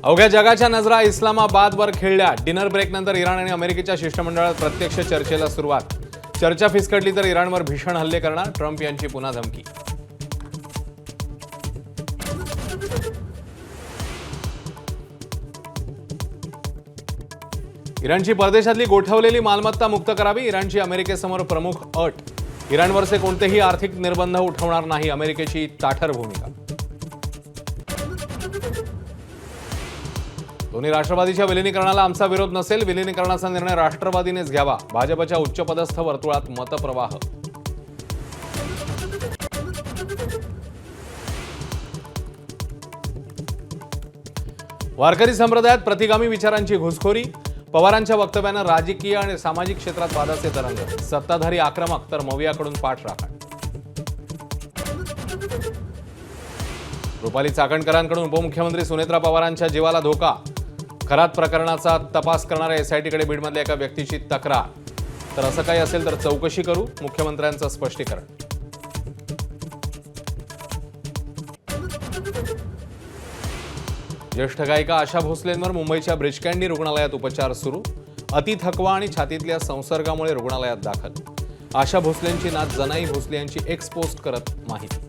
अवघ्या जगाच्या नजरा इस्लामाबादवर खिळल्या। डिनर ब्रेकनंतर इराण आणि अमेरिकेच्या शिष्टमंडळात प्रत्यक्ष चर्चेला सुरुवात। चर्चा फिसकटली तर इराणवर भीषण हल्ले करणार, ट्रम्प यांची पुन्हा धमकी। इराणची परदेशातली गोठवलेली मालमत्ता मुक्त करावी, इराणची अमेरिकेसमोर प्रमुख अट। इराणवरचे कोणतेही आर्थिक निर्बंध उठवणार नाही, अमेरिकेची ताठर भूमिका। दोन्ही राष्ट्रवादीच्या विलिनीकरणाला आमचा विरोध नसेल, विलिनीकरणाचा निर्णय राष्ट्रवादीनेच घ्यावा। भाजपच्या उच्चपदस्थ वर्तुळात मतप्रवाह। वारकरी संप्रदायात प्रतिगामी विचारांची घुसखोरी, पवारांच्या वक्तव्यानं राजकीय आणि सामाजिक क्षेत्रात वादाचे तरंग। सत्ताधारी आक्रमक तर मवियाकडून पाठराखण। रुपाली चाकणकरांकडून उपमुख्यमंत्री सुनेत्रा पवारांच्या जीवाला धोका। खरात प्रकरणाचा तपास करणाऱ्या एसआयटीकडे बीडमधल्या एका व्यक्तीची तक्रार। तर असं काही असेल तर चौकशी करू, मुख्यमंत्र्यांचं स्पष्टीकरण। ज्येष्ठ गायिका आशा भोसलेंवर मुंबईच्या ब्रिज कँडी रुग्णालयात उपचार सुरू। अति थकवा आणि छातीतल्या संसर्गामुळे रुग्णालयात दाखल। आशा भोसलेंची नात जनाई भोसले यांची एक्स पोस्ट करत माहिती।